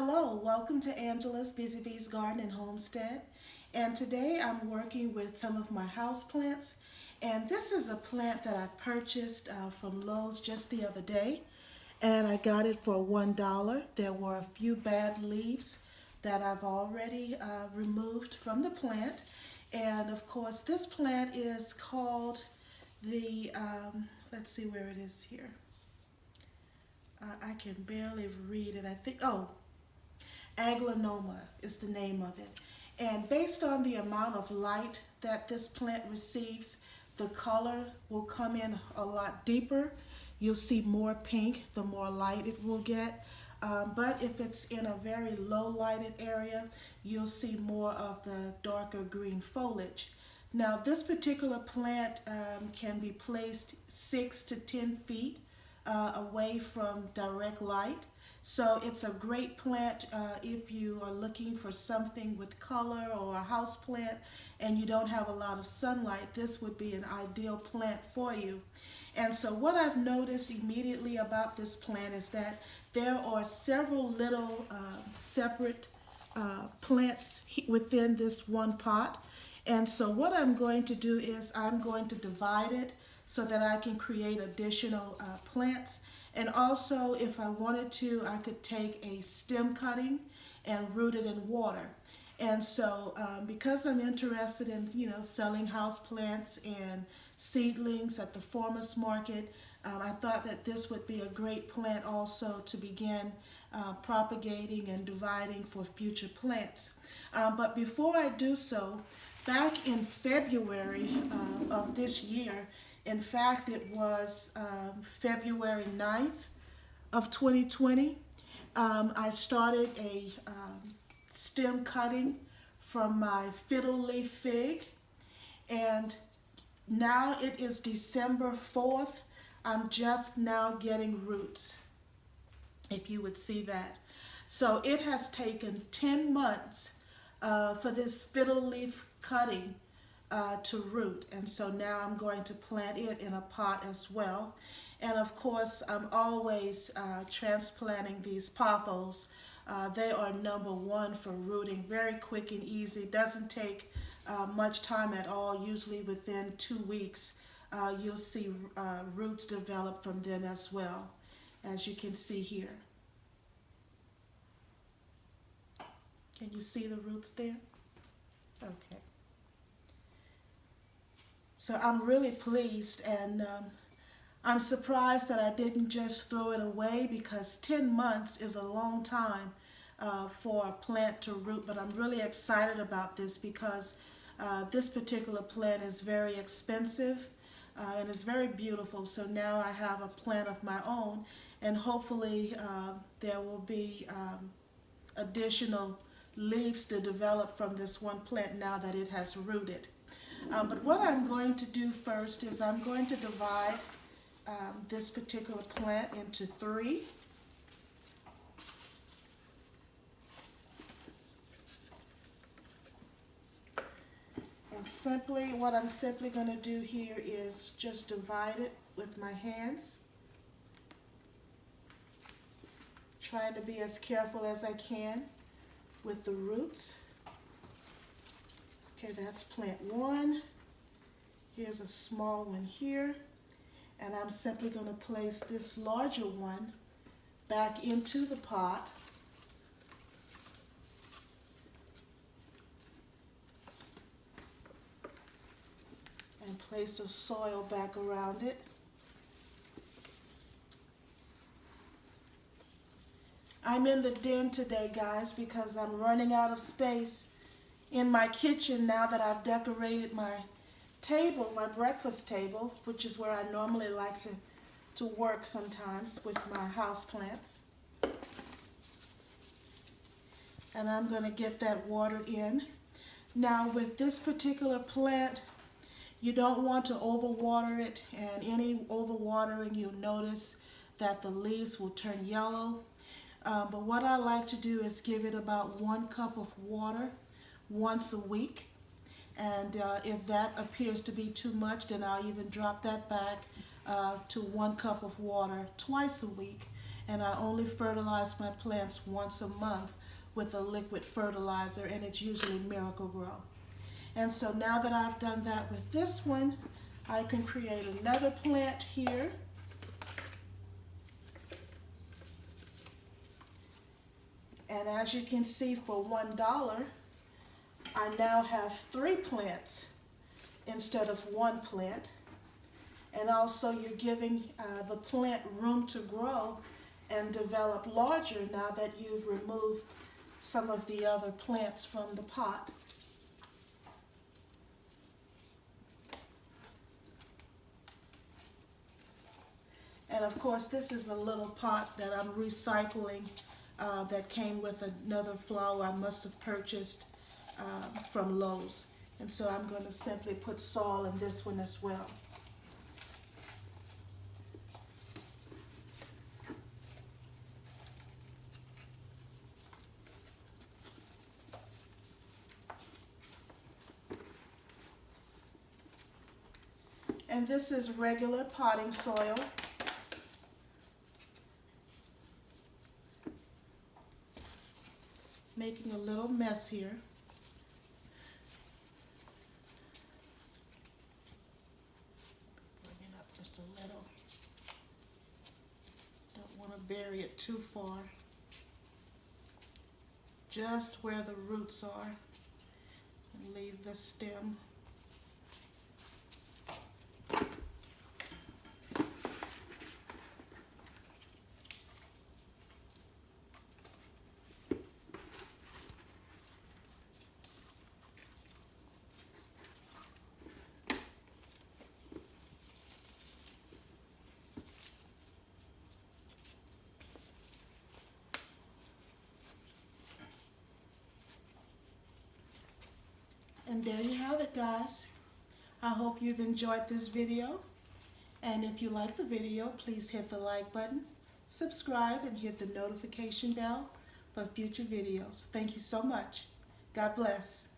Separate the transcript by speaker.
Speaker 1: Hello, welcome to Angela's Busy Bees Garden and Homestead. And today I'm working with some of my house plants. And this is a plant that I purchased from Lowe's just the other day. And I got it for $1. There were a few bad leaves that I've already removed from the plant. And of course, this plant is called the, let's see where it is here. I can barely read it. I think, Aglaonema is the name of it. And based on the amount of light that this plant receives, the color will come in a lot deeper. You'll see more pink the more light it will get. But if it's in a very low lighted area, you'll see more of the darker green foliage. Now this particular plant can be placed 6 to 10 feet away from direct light. So it's a great plant if you are looking for something with color or a house plant and you don't have a lot of sunlight. This would be an ideal plant for you. And so what I've noticed immediately about this plant is that there are several little separate plants within this one pot. And so what I'm going to do is I'm going to divide it so that I can create additional plants. And also, if I wanted to, I could take a stem cutting and root it in water. And so, because I'm interested in, selling house plants and seedlings at the farmers market, I thought that this would be a great plant also to begin propagating and dividing for future plants. But before I do so, back in February of this year, in fact, it was February 9th of 2020. I started a stem cutting from my Fiddleleaf fig, and now it is December 4th. I'm just now getting roots, if you would see that. So it has taken 10 months for this Fiddleleaf cutting to root, and so now I'm going to plant it in a pot as well. And of course, I'm always transplanting these pothos. They are #1 for rooting, very quick and easy. Doesn't take much time at all. Usually within 2 weeks you'll see roots develop from them as well, as you can see here. Can you see the roots there? Okay. So I'm really pleased, and I'm surprised that I didn't just throw it away, because 10 months is a long time for a plant to root. But I'm really excited about this because this particular plant is very expensive and it's very beautiful. So now I have a plant of my own, and hopefully there will be additional leaves to develop from this one plant now that it has rooted. But what I'm going to do first is I'm going to divide this particular plant into 3. And what I'm simply going to do here is just divide it with my hands, trying to be as careful as I can with the roots. Okay, that's plant 1. Here's a small one here. And I'm simply going to place this larger one back into the pot. And place the soil back around it. I'm in the den today, guys, because I'm running out of space in my kitchen now that I've decorated my table, my breakfast table, which is where I normally like to work sometimes with my house plants. And I'm going to get that watered in. Now with this particular plant, you don't want to overwater it, and any overwatering, you'll notice that the leaves will turn yellow. But what I like to do is give it about 1 cup of water once a week. And if that appears to be too much, then I'll even drop that back to 1 cup of water twice a week. and I only fertilize my plants once a month with a liquid fertilizer, and it's usually Miracle-Gro. And so now that I've done that with this one, I can create another plant here. And as you can see, for $1, I now have 3 plants instead of 1 plant. And also you're giving the plant room to grow and develop larger now that you've removed some of the other plants from the pot. And of course, this is a little pot that I'm recycling that came with another flower I must have purchased from Lowe's. And so I'm going to simply put soil in this one as well. And this is regular potting soil. Making a little mess here. Bring it up just a little. Don't want to bury it too far. Just where the roots are. And leave the stem. And there you have it, guys. I hope you've enjoyed this video. And if you like the video, please hit the like button, subscribe, and hit the notification bell for future videos. Thank you so much. God bless.